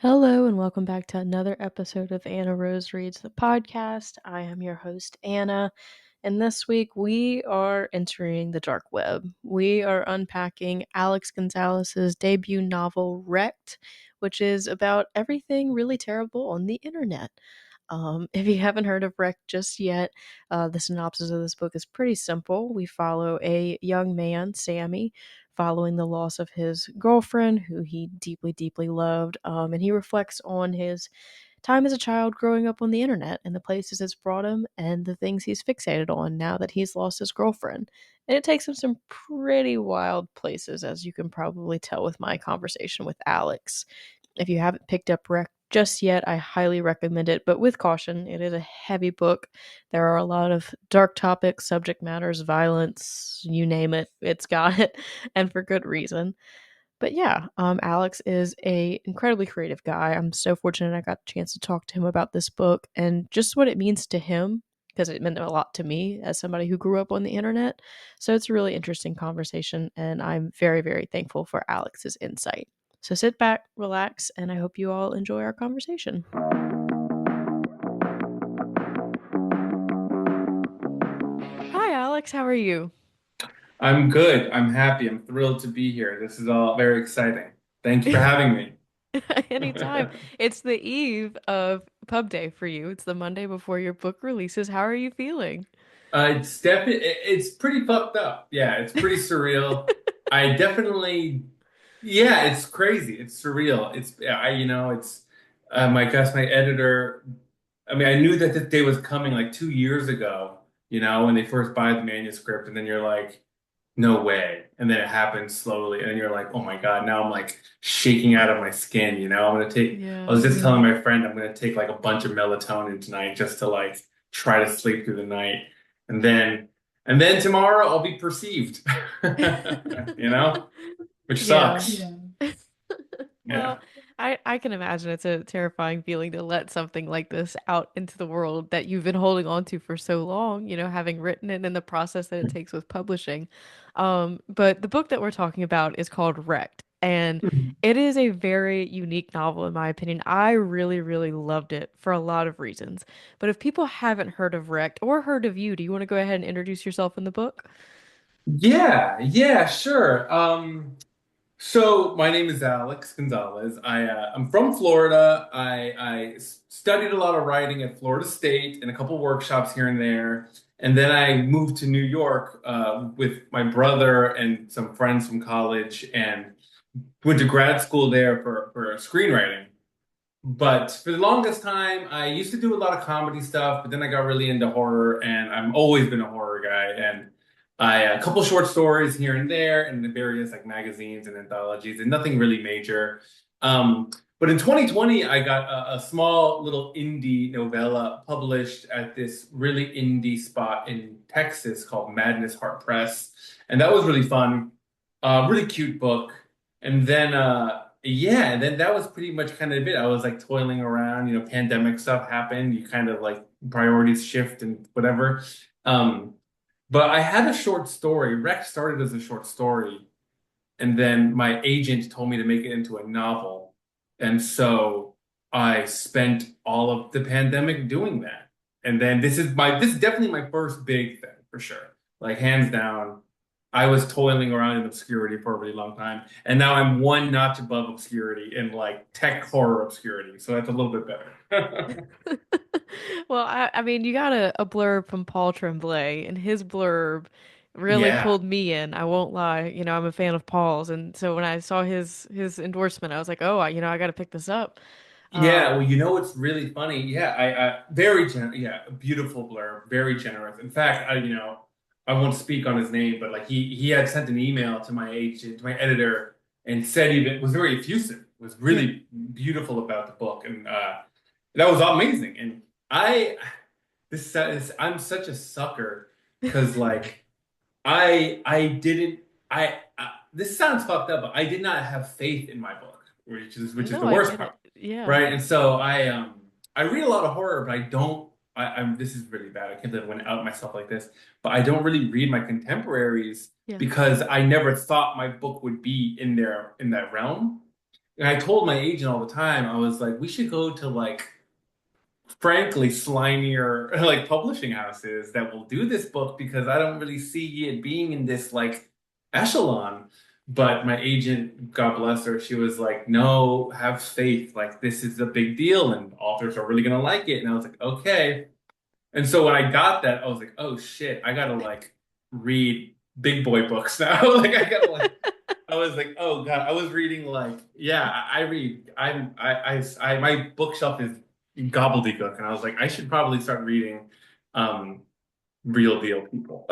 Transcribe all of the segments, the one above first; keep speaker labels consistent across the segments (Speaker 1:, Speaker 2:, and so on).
Speaker 1: Hello, and welcome back to another episode of Anna Rose Reads the Podcast. I am your host, Anna, and this week we are entering the dark web. We are unpacking Alex Gonzalez's debut novel, Rekt, which is about everything really terrible on the internet. If you haven't heard of Rekt just yet, the synopsis of this book is pretty simple. We follow a young man, Sammy, following the loss of his girlfriend, who he deeply, deeply loved. And he reflects on his time as a child growing up on the internet and the places it's brought him and the things he's fixated on now that he's lost his girlfriend. And it takes him some pretty wild places, as you can probably tell with my conversation with Alex. If you haven't picked up Rec just yet, I highly recommend it, but with caution. It is a heavy book. There are a lot of dark topics, subject matters, violence, you name it, it's got it, and for good reason. But yeah, Alex is a incredibly creative guy. I'm so fortunate I got the chance to talk to him about this book and just what it means to him because it meant a lot to me as somebody who grew up on the internet. So it's a really interesting conversation, and I'm very, very thankful for Alex's insight. So sit back, relax, and I hope you all enjoy our conversation. Hi, Alex. How are you?
Speaker 2: I'm good. I'm happy. I'm thrilled to be here. This is all very exciting. Thank you for having me.
Speaker 1: Anytime. It's the eve of pub day for you. It's the Monday before your book releases. How are you feeling?
Speaker 2: It's definitely it's pretty fucked up. Yeah, it's pretty surreal. I definitely yeah, it's crazy. It's surreal. It's it's my guess my editor. I mean, I knew that this day was coming like 2 years ago, when they first buy the manuscript, and then you're like, no way. And then it happens slowly, and you're like, oh my God, now I'm like shaking out of my skin, I
Speaker 1: Yeah.
Speaker 2: was just telling my friend I'm gonna take like a bunch of melatonin tonight just to like try to sleep through the night. And then and then tomorrow I'll be perceived. Which
Speaker 1: Yeah.
Speaker 2: sucks.
Speaker 1: Well,
Speaker 2: Yeah.
Speaker 1: I can imagine it's a terrifying feeling to let something like this out into the world that you've been holding on to for so long, having written it and the process that it takes with publishing. But the book that we're talking about is called Wrecked, and it is a very unique novel in my opinion. I really, really loved it for a lot of reasons. But if people haven't heard of Wrecked or heard of you, do you want to go ahead and introduce yourself in the book?
Speaker 2: Yeah, yeah, sure. So my name is Alex Gonzalez. I'm from Florida. I studied a lot of writing at Florida State and a couple workshops here and there. And then I moved to New York with my brother and some friends from college and went to grad school there for screenwriting. But for the longest time, I used to do a lot of comedy stuff, but then I got really into horror, and I've always been a horror guy. And a couple short stories here and there, in the various like magazines and anthologies, and nothing really major. But in 2020, I got a small little indie novella published at this really indie spot in Texas called Madness Heart Press, and that was really fun. Really cute book. And then yeah, and then that was pretty much kind of it. I was like toiling around, pandemic stuff happened. You kind of like priorities shift and whatever. Um, but I had a short story. Rex started as a short story, and then my agent told me to make it into a novel. And so I spent all of the pandemic doing that. And then this is definitely my first big thing for sure. Like hands down, I was toiling around in obscurity for a really long time. And now I'm one notch above obscurity in like tech horror obscurity. So that's a little bit better.
Speaker 1: Well, I mean, you got a blurb from Paul Tremblay, and his blurb really
Speaker 2: Yeah.
Speaker 1: pulled me in. I won't lie. I'm a fan of Paul's, and so when I saw his endorsement, I was like, oh, I got to pick this up.
Speaker 2: Yeah, well,
Speaker 1: Um,
Speaker 2: you know what's really funny? Yeah, I yeah, a beautiful blurb, very generous. In fact, I won't speak on his name, but like he had sent an email to my agent, to my editor, and said even was very effusive, was
Speaker 1: yeah.
Speaker 2: really beautiful about the book, and that was amazing. And I this is I'm such a sucker because like I didn't I this sounds fucked up, but I did not have faith in my book, which is
Speaker 1: No,
Speaker 2: the
Speaker 1: I
Speaker 2: worst
Speaker 1: get it.
Speaker 2: part,
Speaker 1: Yeah.
Speaker 2: right? And so I read a lot of horror, but I don't. I'm this is really bad. I can't believe I went out myself like this, but I don't really read my contemporaries
Speaker 1: Yeah.
Speaker 2: because I never thought my book would be in that realm. and I told my agent all the time, I was like, we should go to like frankly slimier like publishing houses that will do this book because I don't really see it being in this like echelon. But my agent, God bless her, she was like, no, have faith. Like this is a big deal and authors are really gonna like it. And I was like, okay. And so when I got that, I was like, oh shit, I gotta like read big boy books now. Like I gotta like I was like, oh God, I was reading like, yeah, I read. My bookshelf is gobbledygook, and I was like, I should probably start reading, um, real deal people.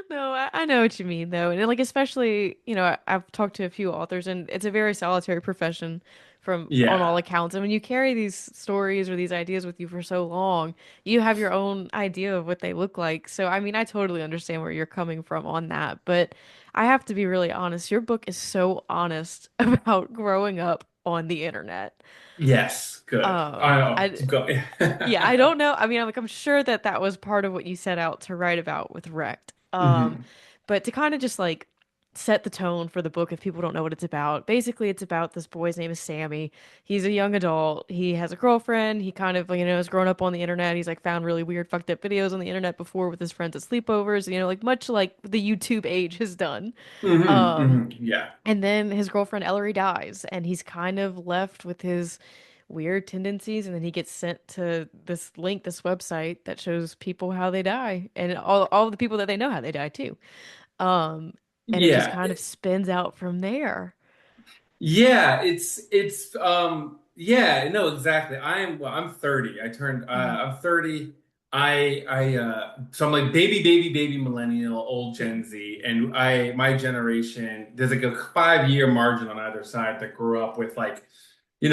Speaker 1: No, I know what you mean though. And like especially, I've talked to a few authors and it's a very solitary profession from on all
Speaker 2: Yeah.
Speaker 1: accounts. And when you carry these stories or these ideas with you for so long, you have your own idea of what they look like. So I mean, I totally understand where you're coming from on that, but I have to be really honest. Your book is so honest about growing up on the internet.
Speaker 2: Yes. Good. I know.
Speaker 1: I
Speaker 2: Keep going.
Speaker 1: Yeah, I don't know. I mean, I'm sure that that was part of what you set out to write about with Rekt.
Speaker 2: Mhm.
Speaker 1: But to kind of just like set the tone for the book if people don't know what it's about. Basically, it's about this boy's name is Sammy. He's a young adult. He has a girlfriend. He kind of, has grown up on the internet. He's like found really weird, fucked up videos on the internet before with his friends at sleepovers, like much like the YouTube age has done.
Speaker 2: Mhm.
Speaker 1: Um,
Speaker 2: Mhm. Yeah.
Speaker 1: and then his girlfriend Ellery dies, and he's kind of left with his weird tendencies. And then he gets sent to this link, this website that shows people how they die, and all the people that they know how they die too. Um, and it just
Speaker 2: Yeah.
Speaker 1: kind of spins out from there.
Speaker 2: Yeah, it's yeah, no, exactly. I'm 30.
Speaker 1: Hmm.
Speaker 2: I'm 30. I so I'm like baby millennial, old Gen Z, and I my generation, there's like a 5 year margin on either side that grew up with like, you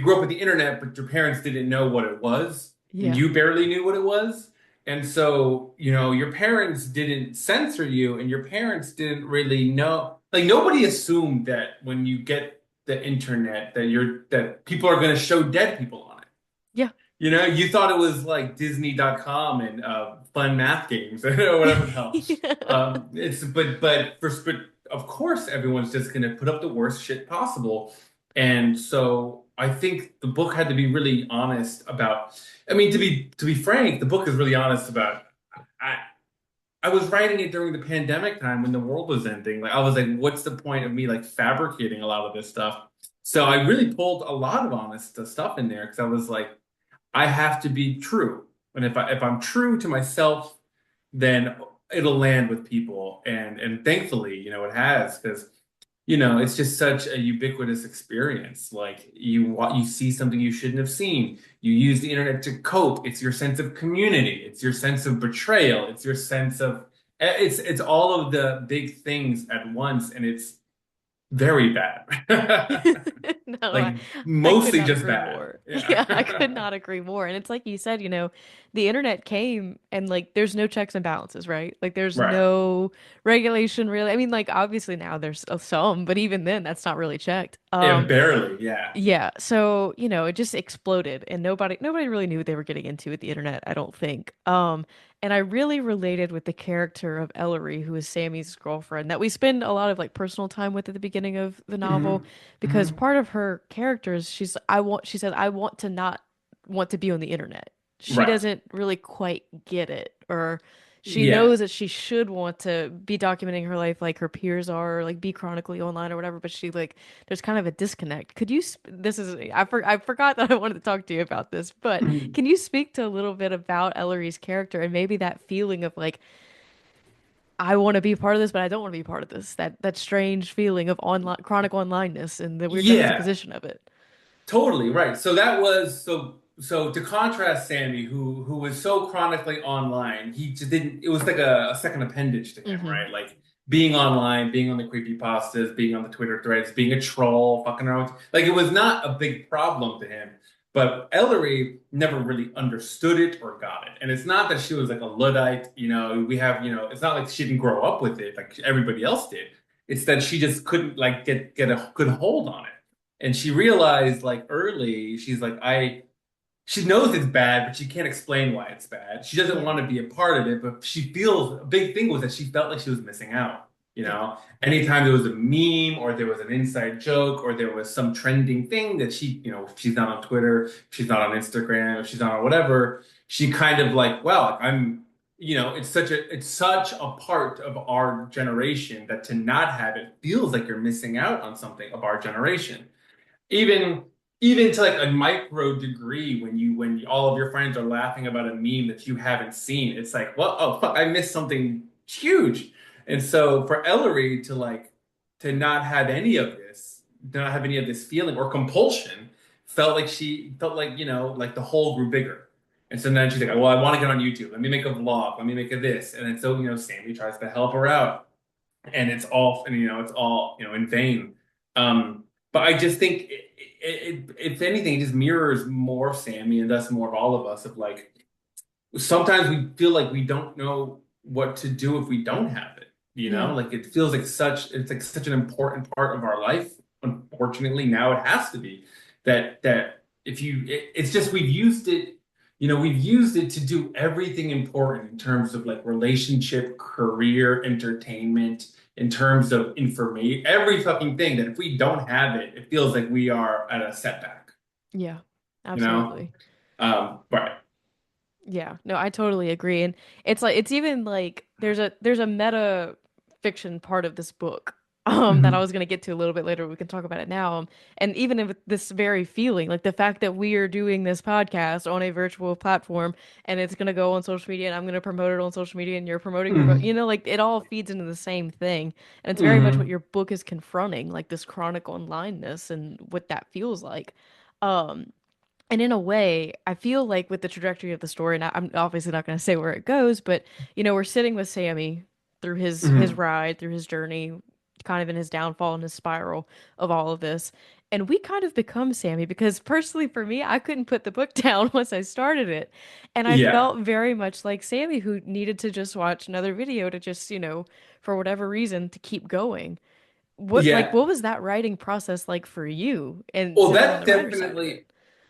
Speaker 2: grew up with the internet, but your parents didn't know what it was, and
Speaker 1: Yeah.
Speaker 2: you barely knew what it was. And so, your parents didn't censor you, and your parents didn't really know. Like nobody assumed that when you get the internet that people are going to show dead people on it.
Speaker 1: Yeah.
Speaker 2: You thought it was like Disney.com and fun math games or whatever the hell.
Speaker 1: Yeah.
Speaker 2: But of course everyone's just going to put up the worst shit possible. And so I think the book had to be really honest about. I mean, to be frank, the book is really honest about. I I was writing it during the pandemic time when the world was ending. Like I was like, what's the point of me like fabricating a lot of this stuff? So I really pulled a lot of honest stuff in there because I was like, I have to be true. And if I'm true to myself, then it'll land with people. And thankfully, it has because it's just such a ubiquitous experience. Like you see something you shouldn't have seen. You use the internet to cope. It's your sense of community. It's your sense of betrayal. It's your sense of it's all of the big things at once, and it's very bad.
Speaker 1: No,
Speaker 2: Like
Speaker 1: I could
Speaker 2: mostly
Speaker 1: not
Speaker 2: just
Speaker 1: agree
Speaker 2: bad.
Speaker 1: more. Yeah, I could
Speaker 2: Yeah.
Speaker 1: not agree more. And it's like you said, the internet came and like there's no checks and balances, right? Like there's
Speaker 2: Right.
Speaker 1: no regulation really. I mean, like obviously now there's some, but even then that's not really checked.
Speaker 2: Yeah, barely. Yeah.
Speaker 1: Yeah, so, it just exploded and nobody really knew what they were getting into with the internet, I don't think. And I really related with the character of Ellery, who is Sammy's girlfriend, that we spend a lot of like personal time with at the beginning of the novel,
Speaker 2: Hmm.
Speaker 1: because
Speaker 2: Hmm.
Speaker 1: part of her character is she said I want to not want to be on the internet. She
Speaker 2: Right.
Speaker 1: doesn't really quite get it, or she
Speaker 2: Yeah.
Speaker 1: knows that she should want to be documenting her life like her peers are, or like be chronically online or whatever, but she like there's kind of a disconnect. Could you this is I forgot that I wanted to talk to you about this, but can you speak to a little bit about Ellery's character and maybe that feeling of like I want to be part of this, but I don't want to be part of this. That strange feeling of online chronic onlineness and the weird
Speaker 2: Yeah.
Speaker 1: juxtaposition of it.
Speaker 2: Totally right. So that was so to contrast Sammy, who was so chronically online, he just didn't. It was like a second appendage to him,
Speaker 1: Hmm.
Speaker 2: right? Like being online, being on the creepy pastas, being on the Twitter threads, being a troll, fucking around. Like it was not a big problem to him. But Ellery never really understood it or got it. And it's not that she was like a Luddite, it's not like she didn't grow up with it like everybody else did. It's that she just couldn't like get a good hold on it. And she realized like early, she's like, she knows it's bad, but she can't explain why it's bad. She doesn't
Speaker 1: Yeah.
Speaker 2: want to be a part of it, but she feels a big thing was that she felt like she was missing out. You
Speaker 1: Yeah.
Speaker 2: know, anytime there was a meme or there was an inside joke or there was some trending thing that she's not on Twitter, she's not on Instagram, or she's not on whatever, she kind of like, well, it's such a part of our generation that to not have it feels like you're missing out on something of our generation. Even to like a micro degree when all of your friends are laughing about a meme that you haven't seen, it's like, well, oh fuck, I missed something huge. And so for Ellery to like to not have any of this, to not have any of this feeling or compulsion, she felt like, like the hole grew bigger. And so then she's like, well, I want to get on YouTube. Let me make a vlog. Let me make a this. And then so, Sammy tries to help her out and it's all in vain. But I just think if anything, it just mirrors more of Sammy and thus more of all of us of like sometimes we feel like we don't know what to do if we don't have it.
Speaker 1: Yeah.
Speaker 2: Like it feels like such an important part of our life. Unfortunately, now it has to be that if it's just we've used it to do everything important in terms of like relationship, career, entertainment, in terms of information, every fucking thing that if we don't have it, it feels like we are at a setback,
Speaker 1: Yeah.
Speaker 2: you know?
Speaker 1: Absolutely.
Speaker 2: Right.
Speaker 1: Yeah, no, I totally agree. And it's even like there's a meta fiction part of this book that I
Speaker 2: Mhm.
Speaker 1: was gonna get to a little bit later. We can talk about it now. And even if this very feeling, like the fact that we are doing this podcast on a virtual platform and it's gonna go on social media and I'm gonna promote it on social media and you're promoting your book,
Speaker 2: Mhm.
Speaker 1: like it all feeds into the same thing. And it's very much what
Speaker 2: Mhm.
Speaker 1: your book is confronting, like this chronic onlineness and what that feels like. Um and in a way, I feel like with the trajectory of the story, and I'm obviously not going to say where it goes, but we're sitting with Sammy through his
Speaker 2: Mhm.
Speaker 1: ride, through his journey, kind of in his downfall and his spiral of all of this. And we kind of become Sammy because personally for me, I couldn't put the book down once I started it. And I
Speaker 2: Yeah.
Speaker 1: felt very much like Sammy who needed to just watch another video to just, for whatever reason to keep going.
Speaker 2: Yeah.
Speaker 1: What was that writing process like for you and
Speaker 2: Well,
Speaker 1: sitting on
Speaker 2: that
Speaker 1: the writer's side of it?
Speaker 2: definitely.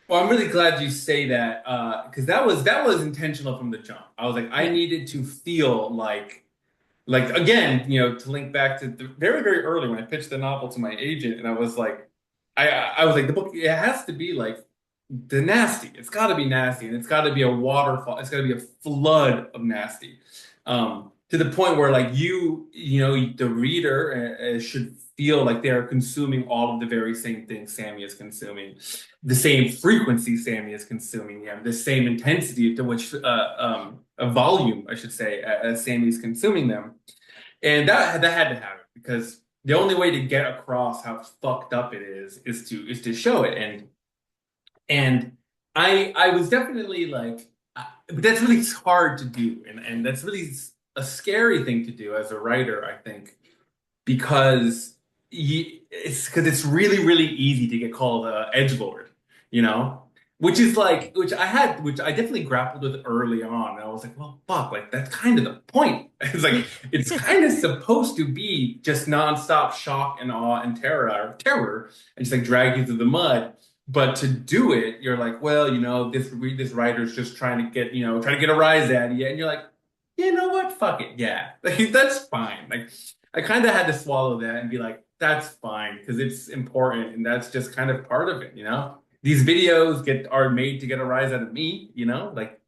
Speaker 2: Well, I'm really glad you say that because that was intentional from the jump. I was like, I
Speaker 1: Yeah.
Speaker 2: needed to feel like again, to link back to the very, very early when I pitched the novel to my agent, and I was like, I was like, the book it has to be like the nasty. It's got to be nasty, and it's got to be a waterfall. It's got to be a flood of nasty, to the point where like the reader should feel like they are consuming all of the very same things Sammy is consuming, the same frequency Sammy is consuming, yeah, the same intensity to which a volume, I should say, as Sammy's consuming them, and that had to happen because the only way to get across how fucked up it is to show it and I was definitely like, but that's really hard to do, and that's really a scary thing to do as a writer, I think, because it's really really easy to get called a edgelord, you know, which I definitely grappled with early on, and I was like, well, fuck, like that's kind of the point. It's like it's kind of supposed to be just nonstop shock and awe and terror, and just like drag you through the mud. But to do it, you're like, well, this writer's just trying to get a rise out of you, and you're like, you know what, fuck it, yeah, like, that's fine. Like I kind of had to swallow that and be like, that's fine because it's important and that's just kind of part of it, you know? These videos are made to get a rise out of me, you know? Like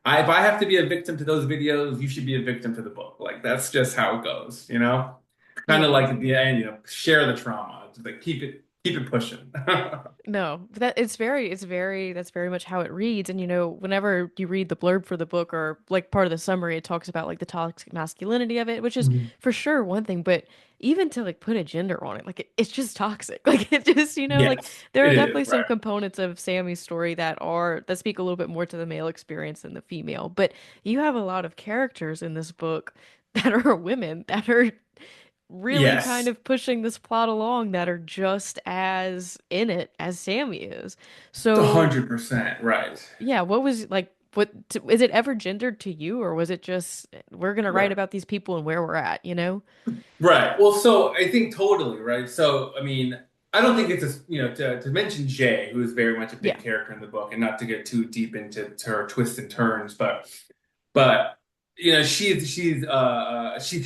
Speaker 2: if I have to be a victim to those videos, you should be a victim to the book. Like that's just how it goes, you know? Kind of
Speaker 1: Yeah.
Speaker 2: like at the end, share the trauma. Just like keep it pushing.
Speaker 1: No, but that's very much how it reads. And whenever you read the blurb for the book or like part of the summary, it talks about like the toxic masculinity of it, which is
Speaker 2: Mhm.
Speaker 1: for sure one thing. But even to like put a gender on it, like it's just toxic. Like it just, like
Speaker 2: Yes,
Speaker 1: there are
Speaker 2: it is,
Speaker 1: definitely some
Speaker 2: right.
Speaker 1: components of Sammy's story that speak a little bit more to the male experience than the female. But you have a lot of characters in this book that are women that are really kind
Speaker 2: Yes,
Speaker 1: of pushing this plot along that are just as in it as Sammy is. So,
Speaker 2: 100% right.
Speaker 1: yeah, what was like, is it ever gendered to you, or was it just we're gonna write
Speaker 2: Right.
Speaker 1: about these people and where we're at, you know?
Speaker 2: Right. Well, so I think totally, right? So, I mean, I don't think it's to mention Jay, who is very much a big
Speaker 1: Yeah.
Speaker 2: character in the book, and not to get too deep into her twists and turns, but she's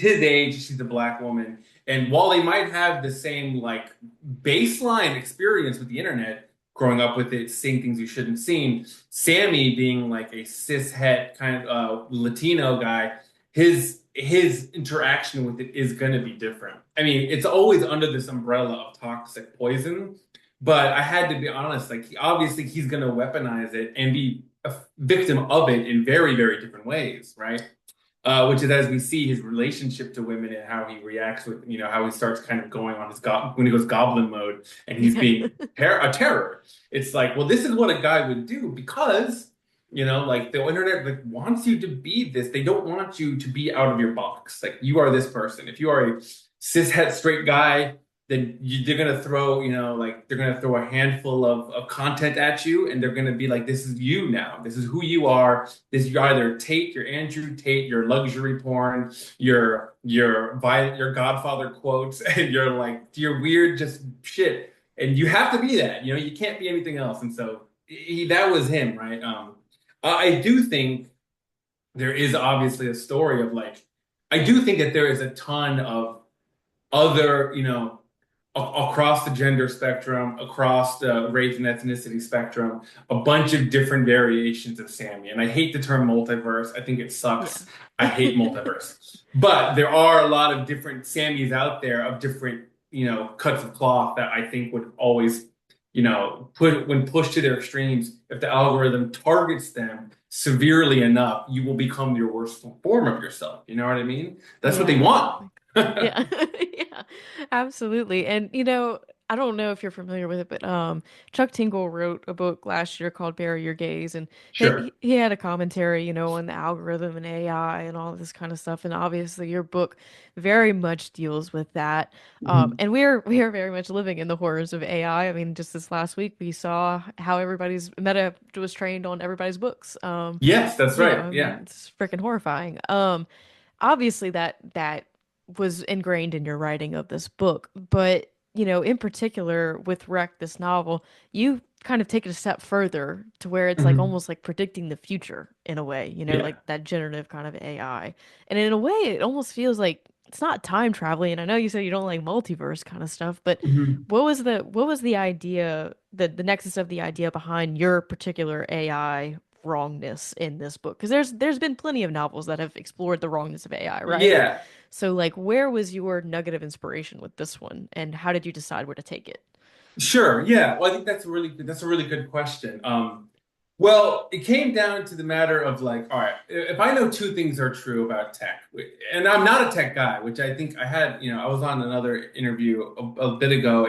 Speaker 2: his age. She's a black woman, and while they might have the same like baseline experience with the internet, growing up with it, seeing things you shouldn't seen, Sammy being like a cis het kind of Latino guy, his interaction with it is going to be different. I mean, it's always under this umbrella of toxic poison, but I had to be honest. Like, obviously, he's going to weaponize it and be a victim of it in very, very different ways, right? Which is as we see his relationship to women and how he reacts with, how he starts kind of going on his when he goes goblin mode and he's
Speaker 1: Yeah.
Speaker 2: being a terror. It's like, well, this is what a guy would do because, like the internet like wants you to be this. They don't want you to be out of your box. Like you are this person. If you are a cis het straight guy, then they're gonna throw, like they're gonna throw a handful of content at you, and they're gonna be like, "This is you now. This is who you are. This you're either Tate, you're Andrew Tate, your luxury porn, your violent, your Godfather quotes, and you're like your weird just shit, and you have to be that. You can't be anything else." And so that was him, right? I do think there is obviously a story of like, I do think that there is a ton of other, across the gender spectrum, across the race and ethnicity spectrum, a bunch of different variations of Sammy. And I hate the term multiverse. I think it sucks. I hate multiverse. But there are a lot of different Sammys out there of different, cuts of cloth that I think would always, put when pushed to their extremes, if the algorithm targets them severely enough, you will become your worst form of yourself. You know what I mean? That's what they
Speaker 1: Yeah.
Speaker 2: want.
Speaker 1: Yeah. Yeah. Absolutely. And I don't know if you're familiar with it, but Chuck Tingle wrote a book last year called Bury Your Gaze, and
Speaker 2: Sure.
Speaker 1: he had a commentary, on the algorithm and AI and all this kind of stuff. And obviously your book very much deals with that.
Speaker 2: Mhm.
Speaker 1: And we are very much living in the horrors of AI. I mean, just this last week we saw how everybody's Meta was trained on everybody's books.
Speaker 2: Yes, that's right.
Speaker 1: I mean,
Speaker 2: Yeah.
Speaker 1: it's freaking horrifying. Obviously that was ingrained in your writing of this book, but in particular with Wreck, this novel, you kind of take it a step further to where it's like
Speaker 2: Mhm.
Speaker 1: almost like predicting the future in a way,
Speaker 2: Yeah.
Speaker 1: like that generative kind of AI. And in a way, it almost feels like it's not time traveling. And I know you said you don't like multiverse kind of stuff, but
Speaker 2: Mhm.
Speaker 1: what was the idea, the nexus of the idea behind your particular AI wrongness in this book? Because there's been plenty of novels that have explored the wrongness of AI, right?
Speaker 2: Yeah.
Speaker 1: So like where was your nugget of inspiration with this one and how did you decide where to take it?
Speaker 2: Sure. Yeah. Well, I think that's a really good question. Well, it came down to the matter of like, all right, if I know two things are true about tech, and I'm not a tech guy, which I think I had, I was on another interview a bit ago,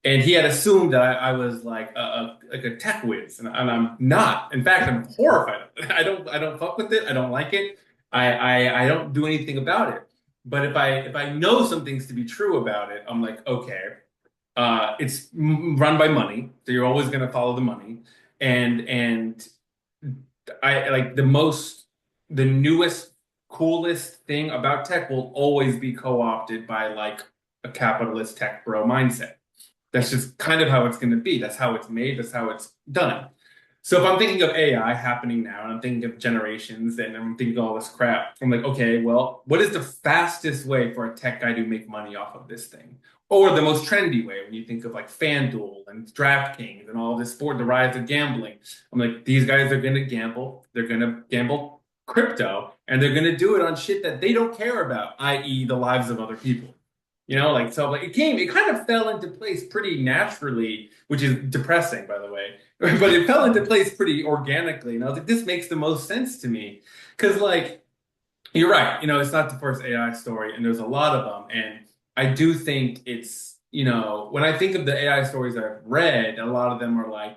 Speaker 2: and he had assumed that I was like a tech whiz, and I'm not. In fact, I'm horrified of it. I don't fuck with it. I don't like it. I don't do anything about it. But if I know some things to be true about it, I'm like, okay. It's run by money, so you're always going to follow the money. And I like the newest, coolest thing about tech will always be co-opted by like a capitalist tech bro mindset.
Speaker 1: Yeah.
Speaker 2: That's just kind of how it's going to be. That's how it's made. That's how it's done. So if I'm thinking of AI happening now, and I'm thinking of generations, and I'm thinking of all this crap, I'm like, okay, well, what is the fastest way for a tech guy to make money off of this thing? Or the most trendy way when you think of like FanDuel and DraftKings and all this sport, the rise of gambling. I'm like, these guys are going to gamble. They're going to gamble crypto, and they're going to do it on shit that they don't care about, i.e., the lives of other people. Like so, like it kind of fell into place pretty naturally, which is depressing, by the way. But it fell into place pretty organically, and I was like, this makes the most sense to me, because like you're right, it's not the first AI story, and there's a lot of them, and I do think it's when I think of the AI stories I've read, a lot of them are like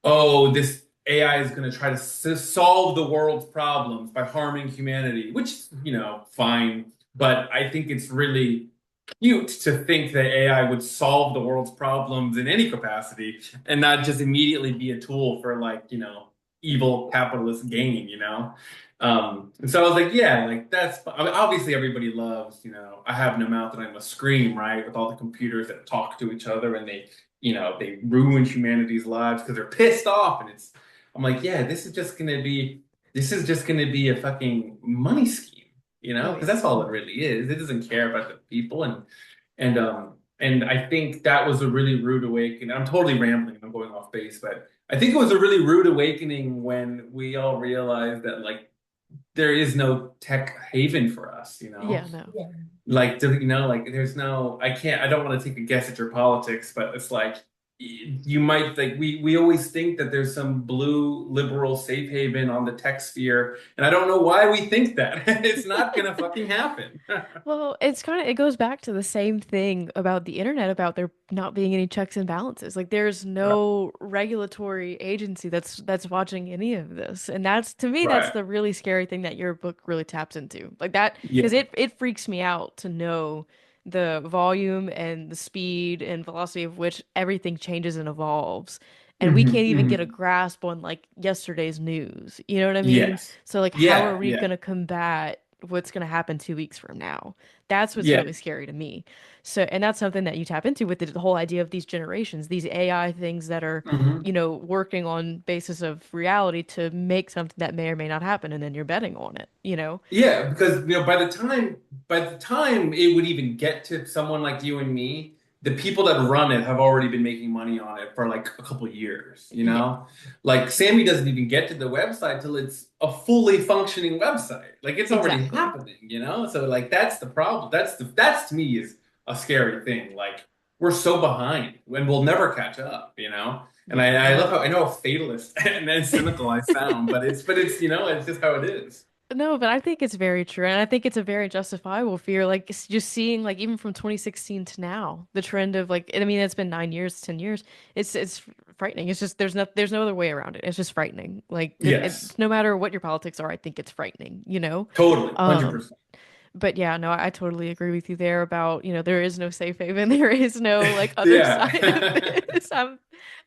Speaker 2: oh, this AI is going to try to solve the world's problems by harming humanity, which, fine. But I think it's really cute to think that AI would solve the world's problems in any capacity and not just immediately be a tool for like, evil capitalist gain. And so I was like, yeah, like I mean, obviously everybody loves, I have no mouth and I must scream, right? With all the computers that talk to each other and they ruin humanity's lives because they're pissed off. And I'm like, yeah, this is just going to be this is just going to be a fucking money scheme,
Speaker 1: Oh
Speaker 2: because
Speaker 1: yeah.
Speaker 2: that's all it really is. It doesn't care about the people, and I think that was a really rude awakening. I'm totally rambling. I'm going off base, but I think it was a really rude awakening when we all realized that like there is no tech haven for us,
Speaker 1: Yeah, no.
Speaker 2: like like there's no I don't want to take a guess at your politics, but it's like you might think we always think that there's some blue liberal safe haven on the tech sphere, and I don't know why we think that. It's not gonna fucking happen.
Speaker 1: Well, it goes back to the same thing about the internet, about there not being any checks and balances. Like there's
Speaker 2: Right.
Speaker 1: no regulatory agency that's watching any of this. And that's to me that's
Speaker 2: Right.
Speaker 1: the really scary thing that your book really taps into. Like that because
Speaker 2: Yeah.
Speaker 1: it freaks me out to know the volume and the speed and velocity of which everything changes and evolves. And we can't even get a
Speaker 2: Hmm.
Speaker 1: grasp on like yesterday's news. You know what I mean?
Speaker 2: Yes.
Speaker 1: So like how are
Speaker 2: Yeah.
Speaker 1: we
Speaker 2: Yeah.
Speaker 1: gonna combat what's going to happen 2 weeks from now? That's what's
Speaker 2: Yeah.
Speaker 1: really scary to me. So, and that's something that you tap into with the whole idea of these generations, these AI things that are,
Speaker 2: Hmm.
Speaker 1: working on basis of reality to make something that may or may not happen, and then you're betting on it.
Speaker 2: Yeah, because by the time it would even get to someone like you and me, the people that run it have already been making money on it for like a couple years, you
Speaker 1: Yeah,
Speaker 2: know? Like Sammy doesn't even get to the website till it's a fully functioning website. Like it's already
Speaker 1: exactly.
Speaker 2: happening. So like that's the problem. That's to me is a scary thing. Like we're so behind and we'll never catch up. And
Speaker 1: Yeah,
Speaker 2: I love
Speaker 1: no.
Speaker 2: how I know how fatalist and then cynical I sound, but it's just how it is.
Speaker 1: No, but I think it's very true, and I think it's a very justifiable fear. Like it's just seeing, like even from 2016 to now, the trend of like, I mean, it's been 9 years, 10 years. It's frightening. It's just there's no other way around it. It's just frightening. Like
Speaker 2: Yes.
Speaker 1: no matter what your politics are, I think it's frightening.
Speaker 2: Totally,
Speaker 1: Um,
Speaker 2: 100%.
Speaker 1: but yeah, no, I totally agree with you there about, there is no safe haven. There is no like other side of
Speaker 2: Yeah.
Speaker 1: this.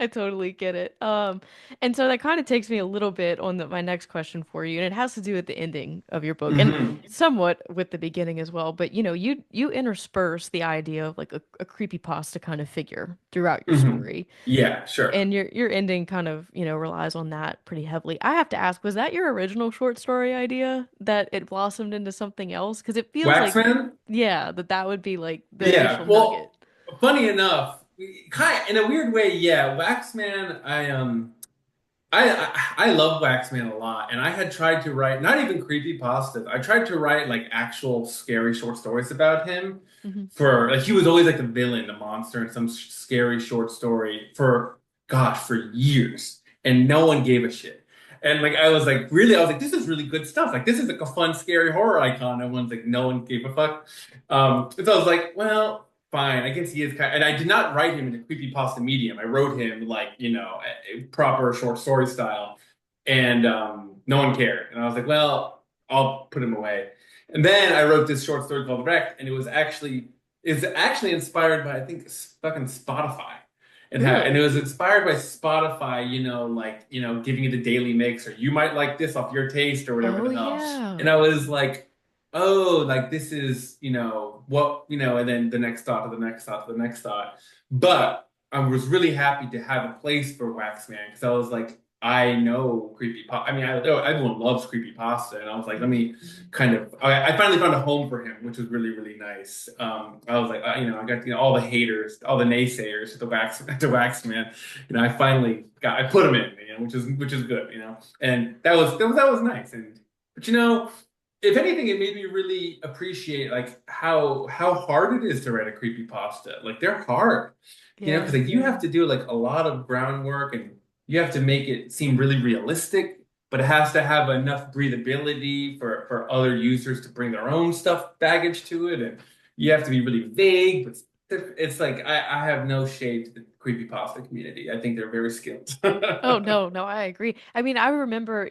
Speaker 1: I totally get it. And so that kind of takes me a little bit on my next question for you, and it has to do with the ending of your book and
Speaker 2: Hmm.
Speaker 1: somewhat with the beginning as well. But you intersperse the idea of like a creepypasta kind of figure throughout your
Speaker 2: Hmm.
Speaker 1: story.
Speaker 2: Yeah, sure.
Speaker 1: And your ending kind of, relies on that pretty heavily. I have to ask, was that your original short story idea that it blossomed into something else? Because it feels like,
Speaker 2: Waxman?
Speaker 1: yeah, that would be like the
Speaker 2: Yeah.
Speaker 1: initial nugget.
Speaker 2: Well, funny enough, kind in a weird way, yeah, Waxman, I love Waxman a lot, and I had tried to write not even creepy pastas. I tried to write like actual scary short stories about him
Speaker 1: Hmm.
Speaker 2: for like he was always like the villain, the monster in some scary short story for gosh for years, and no one gave a shit. And like I was like, this is really good stuff. Like this is like a fun, scary horror icon. And one's like, no one gave a fuck. And so I was like, well, fine. I guess he is kind. And I did not write him in a creepypasta medium. I wrote him like a proper short story style, and no one cared. And I was like, well, I'll put him away. And then I wrote this short story called Rekt, and it's actually inspired by I think fucking Spotify. And it
Speaker 1: Really?
Speaker 2: was inspired by Spotify, like, giving it a daily mix, or you might like this off your taste, or whatever
Speaker 1: Oh
Speaker 2: the hell.
Speaker 1: yeah.
Speaker 2: And I was like, oh, like this is, and then the next thought to the next thought to the next thought. But I was really happy to have a place for Waxman because I was like, I know creepy pasta. I mean, everyone loves creepy pasta, and I was like, let me kind of. I finally found a home for him, which was really really nice. I was like, I got all the haters, all the naysayers to the Waxman. I put him in, which is good, and that was nice. But if anything, it made me really appreciate like how hard it is to write a creepy pasta. Like they're hard, because
Speaker 1: Yeah.
Speaker 2: like you have to do like a lot of groundwork and you have to make it seem really realistic, but it has to have enough breathability for other users to bring their own stuff baggage to it, and you have to be really vague. But it's like I have no shade to the creepypasta community. I think they're very skilled.
Speaker 1: Oh no, no, I agree. I mean, I remember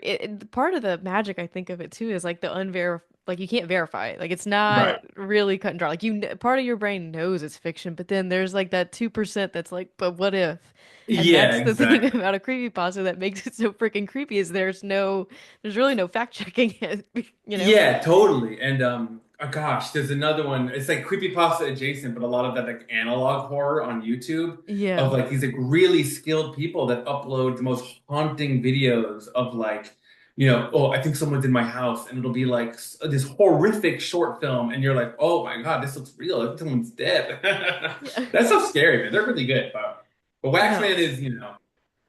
Speaker 1: part of the magic I think of it too is like the like you can't verify it. Like it's not
Speaker 2: Right.
Speaker 1: really cut and dry. Like part of your brain knows it's fiction, but then there's like that 2% that's like, but what if? And
Speaker 2: Yeah,
Speaker 1: that's the thing
Speaker 2: exactly.
Speaker 1: about a creepypasta that makes it so freaking creepy is there's really no fact checking it, you know?
Speaker 2: Yeah, totally. And oh gosh, there's another one. It's like creepypasta adjacent, but a lot of that like analog horror on YouTube of
Speaker 1: Yeah.
Speaker 2: like these like really skilled people that upload the most haunting videos of like oh, I think someone's in my house, and it'll be like this horrific short film, and you're like, oh my God, this looks real. I think someone's dead.
Speaker 1: Yeah.
Speaker 2: That's so scary, man. They're really good, but Waxman
Speaker 1: No.
Speaker 2: is,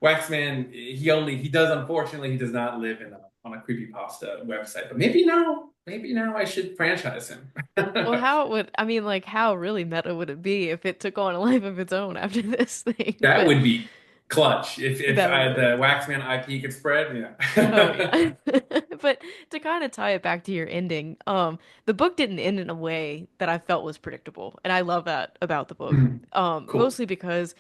Speaker 2: Waxman. He does, unfortunately, he does not live on a creepypasta website. But maybe now I should franchise him.
Speaker 1: Well, how would I mean, like, how really meta would it be if it took on a life of its own after this thing?
Speaker 2: That
Speaker 1: But
Speaker 2: would be clutch if
Speaker 1: that would work.
Speaker 2: the Waxman IP could spread.
Speaker 1: Oh
Speaker 2: Yeah.
Speaker 1: yeah. But to kind of tie it back to your ending, the book didn't end in a way that I felt was predictable, and I love that about the book.
Speaker 2: Cool.
Speaker 1: Mostly because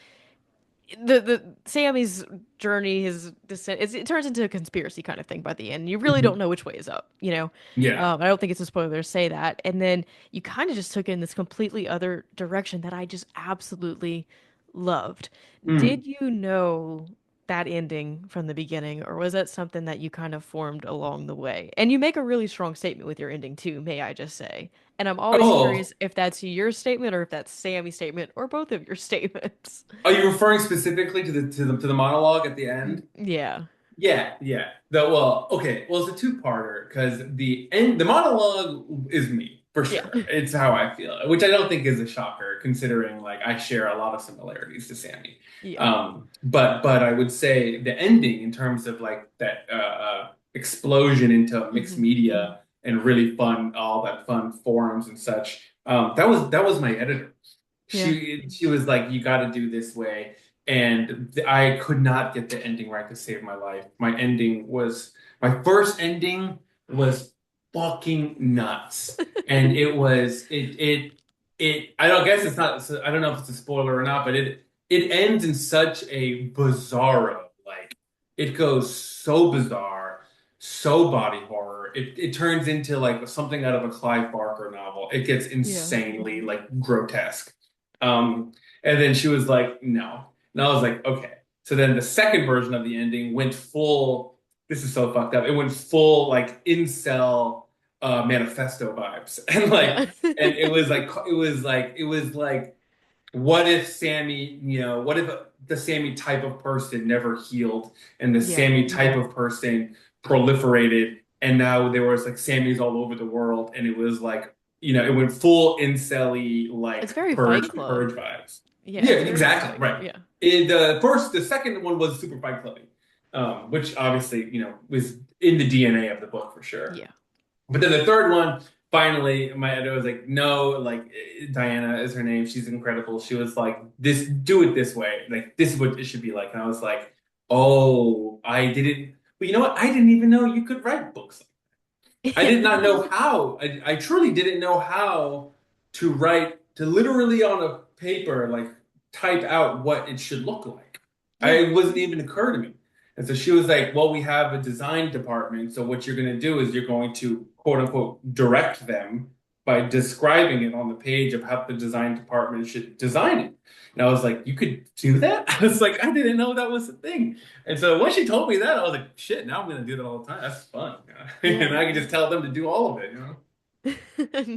Speaker 1: the Sammy's journey, his descent, it turns into a conspiracy kind of thing by the end. You really don't
Speaker 2: Mhm.
Speaker 1: know which way is up, you know.
Speaker 2: Yeah.
Speaker 1: I don't think it's a spoiler to say that. And then you kind of just took it in this completely other direction that I just absolutely loved. Did
Speaker 2: Mm.
Speaker 1: you know that ending from the beginning, or was that something that you kind of formed along the way? And you make a really strong statement with your ending too, may I just say. And I'm always
Speaker 2: Oh,
Speaker 1: curious if that's your statement or if that's Sammy's statement or both of your statements.
Speaker 2: are you referring specifically to the monologue at the end?
Speaker 1: Yeah.
Speaker 2: Yeah, yeah. Okay. Well, it's a two-parter because the monologue is me for
Speaker 1: Yeah.
Speaker 2: sure. It's how I feel, which I don't think is a shocker considering like I share a lot of similarities to Sammy.
Speaker 1: Yeah.
Speaker 2: But I would say the ending in terms of like that explosion into mixed
Speaker 1: Hmm.
Speaker 2: media and really fun, all that fun forums and such. That was my editor.
Speaker 1: Yeah.
Speaker 2: She was like, "You got to do this way," and I could not get the ending right to save my life. My first ending was fucking nuts, and it was it. I don't guess it's not. I don't know if it's a spoiler or not, but it ends in such a bizarro. Like it goes so bizarre, so body horror. It turns into like something out of a Clive Barker novel. It gets
Speaker 1: Yeah.
Speaker 2: insanely like grotesque. And then she was like, no. And I was like, okay. So then the second version of the ending went full, this is so fucked up. It went full like incel manifesto vibes.
Speaker 1: Yeah.
Speaker 2: And it was like what if Sammy, what if the Sammy type of person never healed and the
Speaker 1: Yeah.
Speaker 2: Sammy type of person proliferated and now there was like Sammys all over the world and it was like, it went full incel-y
Speaker 1: It's
Speaker 2: like
Speaker 1: very Fight
Speaker 2: purge
Speaker 1: Club.
Speaker 2: vibes.
Speaker 1: Yeah,
Speaker 2: Yeah,
Speaker 1: it's very
Speaker 2: exactly,
Speaker 1: Fight Club.
Speaker 2: right.
Speaker 1: Yeah.
Speaker 2: The second one was super fight clubbing, which obviously, was in the DNA of the book for sure.
Speaker 1: Yeah.
Speaker 2: But then the third one, finally, my editor was like, no, like Diana is her name. She's incredible. She was like, do it this way. Like, this is what it should be like. And I was like, oh, I didn't. But you know what? I didn't even know you could write books. I
Speaker 1: Yeah.
Speaker 2: did not know how. I truly didn't know how to literally on a paper, like type out what it should look like.
Speaker 1: Yeah.
Speaker 2: It wasn't even occur to me. And so she was like, well, we have a design department. So what you're going to do is you're going to quote unquote direct them by describing it on the page of how the design department should design it. And I was like, you could do that? I was like, I didn't know that was a thing. And so when she told me that, I was like, shit, now I'm gonna do that all the time. That's fun.
Speaker 1: Yeah.
Speaker 2: And I can just tell them to do all of it.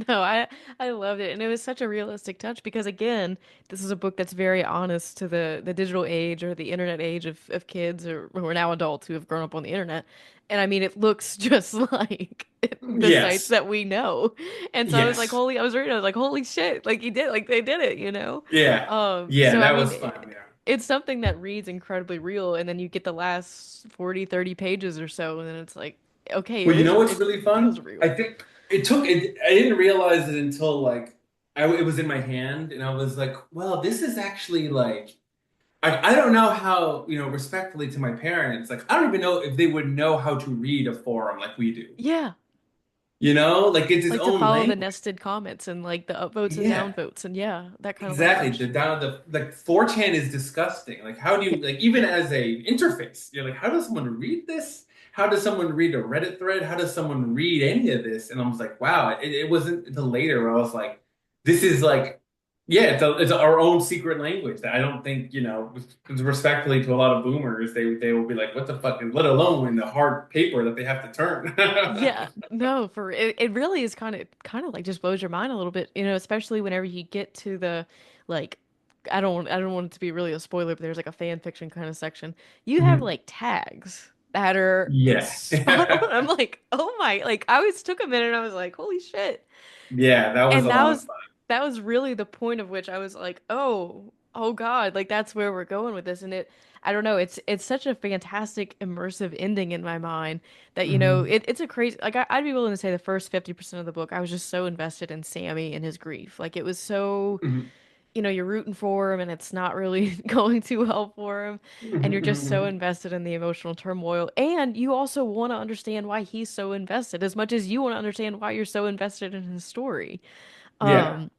Speaker 1: No, I loved it, and it was such a realistic touch because again, this is a book that's very honest to the digital age or the internet age of kids or who are now adults who have grown up on the internet. And I mean, it looks just like the sites
Speaker 2: Yes.
Speaker 1: that we know. And so I was like,
Speaker 2: Yes.
Speaker 1: holy, I was reading, I was like, holy shit, like he did, like they did it, you know?
Speaker 2: Yeah. Yeah,
Speaker 1: So I
Speaker 2: that
Speaker 1: mean,
Speaker 2: was fun. Yeah.
Speaker 1: it's something that reads incredibly real, and then you get the last 40, 30 pages or so, and then it's like, okay,
Speaker 2: Well, you know what's
Speaker 1: it
Speaker 2: really
Speaker 1: feels
Speaker 2: fun? I
Speaker 1: real.
Speaker 2: think I didn't realize it until like it was in my hand and I was like, well, this is actually like I don't know how, respectfully to my parents, like I don't even know if they would know how to read a forum like we do.
Speaker 1: Yeah.
Speaker 2: Like it's its
Speaker 1: Like to
Speaker 2: own
Speaker 1: follow the
Speaker 2: language.
Speaker 1: nested comments and like the upvotes and
Speaker 2: Yeah.
Speaker 1: downvotes and yeah, that kind of
Speaker 2: Exactly.
Speaker 1: language.
Speaker 2: The down the like 4chan is disgusting. Like how do you like even as a interface, you're like, how does someone read this? How does someone read a Reddit thread? How does someone read any of this? And I was like, wow, it wasn't until later where I was like, this is like, yeah, it's our own secret language that I don't think, respectfully to a lot of boomers, they will be like, what the fuck, let alone in the hard paper that they have to turn.
Speaker 1: Yeah, no, for it really is kind of like just blows your mind a little bit, you know, especially whenever you get to the like I don't want it to be really a spoiler, but there's like a fan fiction kind of section. You have
Speaker 2: Mhm.
Speaker 1: like tags. that are
Speaker 2: Yeah.
Speaker 1: spot on. I'm like, oh my, like I was took a minute and I was like, holy shit.
Speaker 2: Yeah, that was
Speaker 1: And
Speaker 2: a lot of
Speaker 1: that was really the point of which I was like, oh God, like that's where we're going with this. And I don't know, it's such a fantastic immersive ending in my mind that,
Speaker 2: fun.
Speaker 1: it's a crazy like I'd be willing to say the first 50% of the book, I was just so invested in Sammy and his grief. Like it was so,
Speaker 2: Hmm.
Speaker 1: you're rooting for him and it's not really going too well for him. And you're just so invested in the emotional turmoil. And you also want to understand why he's so invested as much as you want to understand why you're so invested in his story.
Speaker 2: Yeah.
Speaker 1: Um,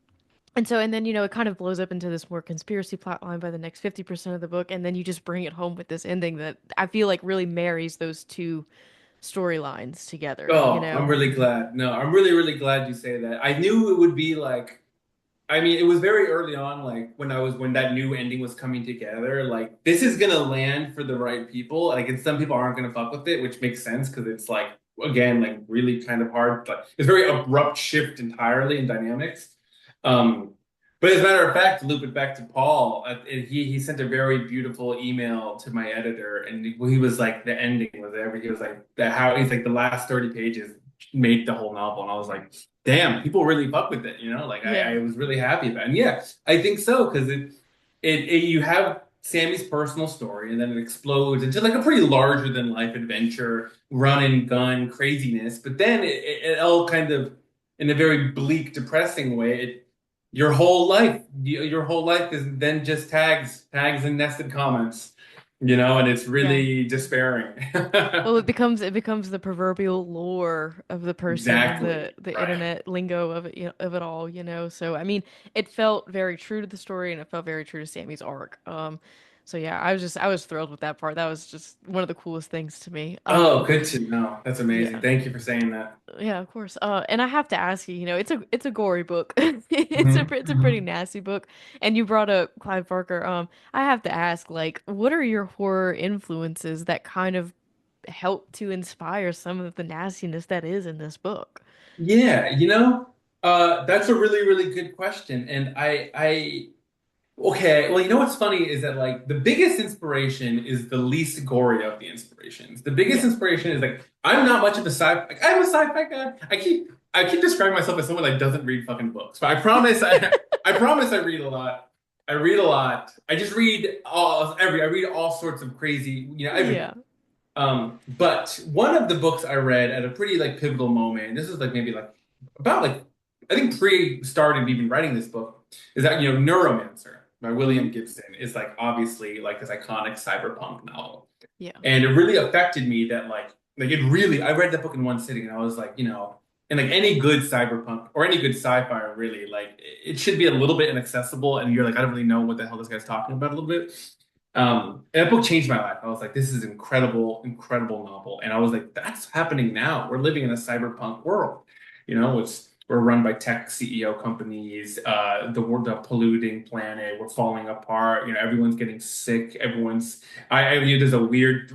Speaker 1: and then, it kind of blows up into this more conspiracy plot line by the next 50% of the book. And then you just bring it home with this ending that I feel like really marries those two storylines together, you
Speaker 2: Oh, I'm
Speaker 1: know?
Speaker 2: really glad. No, I'm really, really glad you say that. I knew it would be like, I mean, it was very early on, like when that new ending was coming together, like this is gonna land for the right people. Like, and some people aren't gonna fuck with it, which makes sense because it's like again, like really kind of hard. Like it's very abrupt shift entirely in dynamics. Um, but as a matter of fact, to loop it back to Paul, he sent a very beautiful email to my editor, and he was like, the ending was every. He was like, the how he's like the last 30 pages made the whole novel, and I was like, damn, people really fuck with it, you know? Like I
Speaker 1: Yeah.
Speaker 2: was really happy about it. And yeah, I think so, because it you have Sammy's personal story and then it explodes into like a pretty larger than life adventure, run and gun craziness. But then it all kind of in a very bleak, depressing way, your whole life is then just tags and nested comments, and it's
Speaker 1: Yeah.
Speaker 2: really despairing.
Speaker 1: Well, it becomes the proverbial lore of the person and
Speaker 2: Exactly.
Speaker 1: the
Speaker 2: Right.
Speaker 1: internet lingo of it, of it all, So I mean, it felt very true to the story and it felt very true to Sammy's arc. So yeah, I was thrilled with that part. That was just one of the coolest things to me.
Speaker 2: Oh, good to know. That's amazing.
Speaker 1: Yeah.
Speaker 2: Thank you for saying that.
Speaker 1: Yeah, of course. And I have to ask you, it's a gory book. It's a pretty
Speaker 2: Mhm.
Speaker 1: nasty book. And you brought up Clive Barker. I have to ask, like, what are your horror influences that kind of help to inspire some of the nastiness that is in this book?
Speaker 2: Yeah, that's a really, really good question. And okay, well, you know what's funny is that like the biggest inspiration is the least gory of the inspirations. The biggest
Speaker 1: Yeah.
Speaker 2: inspiration is like I'm not much of a like I'm a sci-fi guy. I keep describing myself as someone that doesn't read fucking books, but I promise I read a lot. I read a lot. I just read I read all sorts of crazy, everything.
Speaker 1: Yeah.
Speaker 2: But one of the books I read at a pretty like pivotal moment, this is like maybe like about like I think pre-started even writing this book, is that Neuromancer by
Speaker 1: Hmm.
Speaker 2: William Gibson is like obviously like this iconic cyberpunk novel.
Speaker 1: Yeah.
Speaker 2: And it really affected me that like it really I read that book in one sitting and I was like, and like any good cyberpunk or any good sci-fi really like it should be a little bit inaccessible and you're like, I don't really know what the hell this guy's talking about a little bit. And that book changed my life. I was like, this is incredible, incredible novel. And I was like, that's happening now. We're living in a cyberpunk world. We're run by tech CEO companies. The world, the polluting planet. We're falling apart. Everyone's getting sick. I believe there's a weird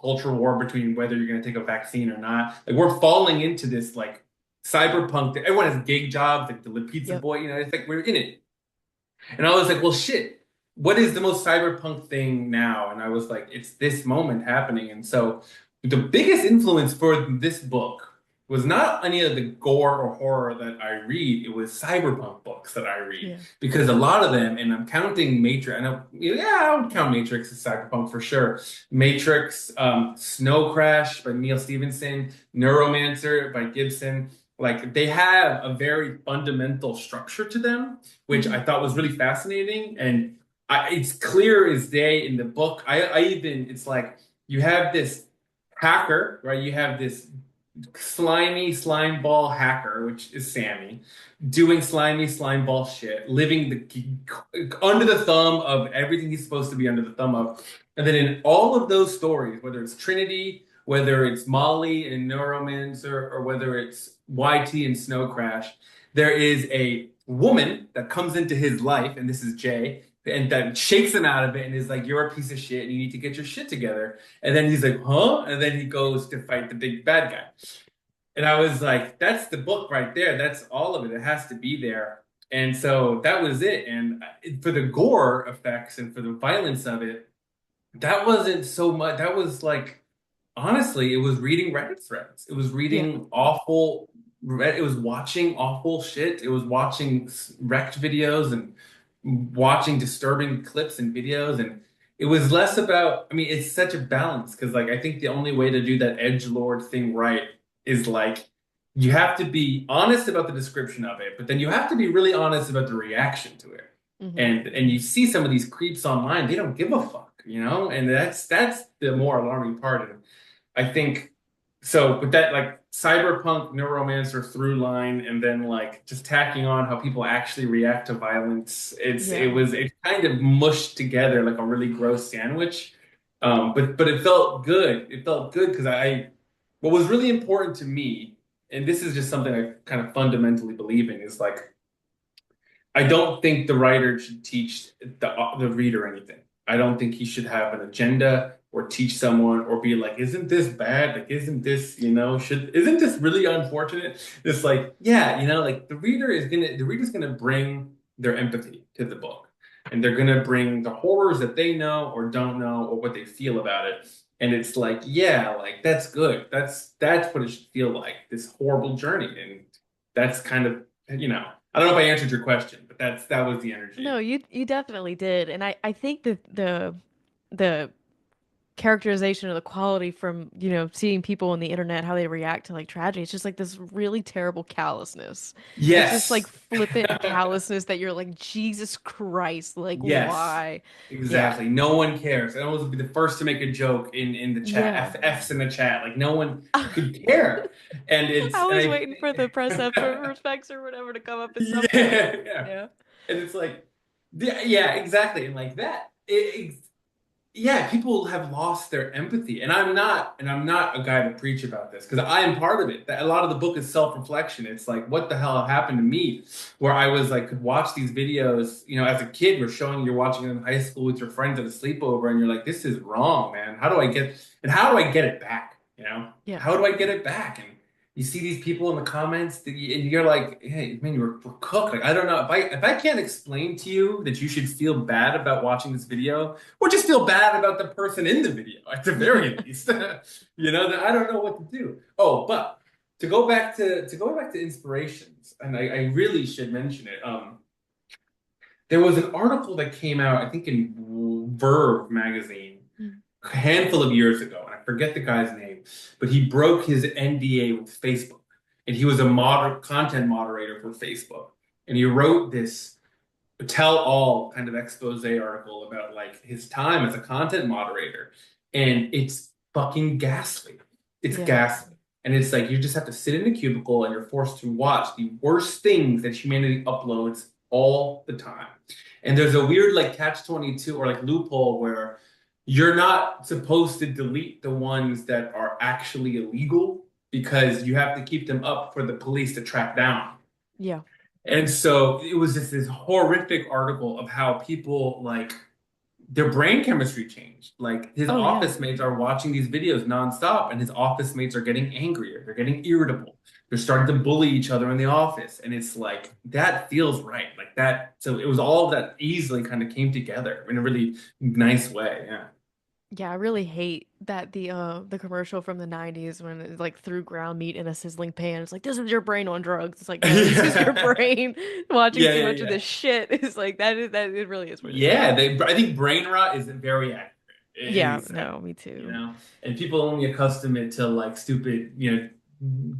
Speaker 2: cultural war between whether you're going to take a vaccine or not. Like we're falling into this like cyberpunk. Everyone has gig jobs, like the pizza
Speaker 1: Yep.
Speaker 2: boy. It's like we're in it. And I was like, well, shit, what is the most cyberpunk thing now? And I was like, it's this moment happening. And so the biggest influence for this book was not any of the gore or horror that I read, it was cyberpunk books that I read.
Speaker 1: Yeah.
Speaker 2: Because a lot of them, and I'm counting Matrix, I know, yeah, I would count Matrix as cyberpunk for sure. Matrix, Snow Crash by Neil Stevenson, Neuromancer by Gibson. Like they have a very fundamental structure to them which
Speaker 1: Hmm.
Speaker 2: I thought was really fascinating. And it's clear as day in the book. It's like you have this hacker, right? You have this slimy slime ball hacker, which is Sammy, doing slimy slime ball shit, living under the thumb of everything he's supposed to be under the thumb of. And then in all of those stories, whether it's Trinity, whether it's Molly and Neuromancer, or whether it's YT and Snow Crash, there is a woman that comes into his life, and this is Jay, and that shakes him out of it and is like, "You're a piece of shit, and you need to get your shit together." And then he's like, "Huh?" And then he goes to fight the big bad guy. And I was like, that's the book right there. That's all of it. It has to be there. And so that was it. And for the gore effects and for the violence of it, that wasn't so much. That was like honestly, it was reading Reddit threads. It was
Speaker 1: Yeah.
Speaker 2: reading awful, it was watching awful shit. It was watching wrecked videos and watching disturbing clips and videos. And it was less about, I mean, it's such a balance because, like, I think the only way to do that edgelord thing right is like, you have to be honest about the description of it, but then you have to be really honest about the reaction to it.
Speaker 1: Hmm.
Speaker 2: And you see some of these creeps online, they don't give a fuck, you know? And that's the more alarming part. And I think so, but that like cyberpunk neuromancer through line and then like just tacking on how people actually react to violence,
Speaker 1: Yeah.
Speaker 2: it kind of mushed together like a really gross sandwich. But it felt good. It felt good because I what was really important to me, and this is just something I kind of fundamentally believe in, is like I don't think the writer should teach the reader anything. I don't think he should have an agenda or teach someone or be like, isn't this bad? Like, isn't this, isn't this really unfortunate? It's like, yeah, like the reader's gonna bring their empathy to the book. And they're gonna bring the horrors that they know or don't know or what they feel about it. And it's like, yeah, like that's good. That's what it should feel like, this horrible journey. And that's kind of, I don't know if I answered your question, but that was the
Speaker 1: No,
Speaker 2: energy.
Speaker 1: you definitely did. And I think that the characterization of the quality from, seeing people on the internet, how they react to like tragedy, it's just like this really terrible callousness. It's just like
Speaker 2: Yes.
Speaker 1: flippant callousness that you're like, Jesus Christ, like
Speaker 2: Yes.
Speaker 1: why? Yeah.
Speaker 2: Exactly. No one cares. I always would be the first to make a joke in the chat.
Speaker 1: Yeah.
Speaker 2: F's in the chat. Like no one could care. And
Speaker 1: I
Speaker 2: it's and
Speaker 1: was
Speaker 2: I
Speaker 1: waiting for the press up for respects or whatever to come up at some point.
Speaker 2: yeah, yeah.
Speaker 1: Yeah.
Speaker 2: And it's like yeah, exactly. And like that. Yeah, people have lost their empathy, and I'm not a guy to preach about this because I am part of it. A lot of the book is self-reflection. It's like, what the hell happened to me, where I was like, could watch these videos, as a kid, we're showing you're watching it in high school with your friends at a sleepover, and you're like, this is wrong, man. How do I get it back?
Speaker 1: Yeah.
Speaker 2: How do I get it back? And you see these people in the comments, and you're like, hey, man, we're cooked. Like, I don't know if I can't explain to you that you should feel bad about watching this video or just feel bad about the person in the video at the very least. Then I don't know what to do. Oh, but to go back to inspirations, and I really should mention it. There was an article that came out, I think in Verve magazine, a handful of years ago, and I forget the guy's name, but he broke his NDA with Facebook, and he was a content moderator for Facebook, and he wrote this tell all kind of expose article about like his time as a content moderator. And it's fucking ghastly. It's
Speaker 1: Yeah.
Speaker 2: ghastly. And it's like you just have to sit in a cubicle and you're forced to watch the worst things that humanity uploads all the time. And there's a weird like catch-22 or like loophole where you're not supposed to delete the ones that are actually illegal because you have to keep them up for the police to track down.
Speaker 1: Yeah.
Speaker 2: And so it was just this horrific article of how people like their brain chemistry changed. Like his
Speaker 1: Oh yeah.
Speaker 2: office mates are watching these videos nonstop, and his office mates are getting angrier. They're getting irritable. They're starting to bully each other in the office. And it's like that feels right. Like that. So it was all of that easily kind of came together in a really nice way. Yeah.
Speaker 1: Yeah, I really hate that the commercial from the 90s when it's like threw ground meat in a sizzling pan. It's like this is your brain on drugs. It's like no, this is your
Speaker 2: Yeah.
Speaker 1: brain watching
Speaker 2: Yeah,
Speaker 1: too
Speaker 2: yeah,
Speaker 1: much of
Speaker 2: yeah.
Speaker 1: this shit. It's like that it really is what it is.
Speaker 2: Yeah, I think brain rot is very accurate. It
Speaker 1: Yeah,
Speaker 2: is,
Speaker 1: no, me too.
Speaker 2: and people only accustom it to like stupid,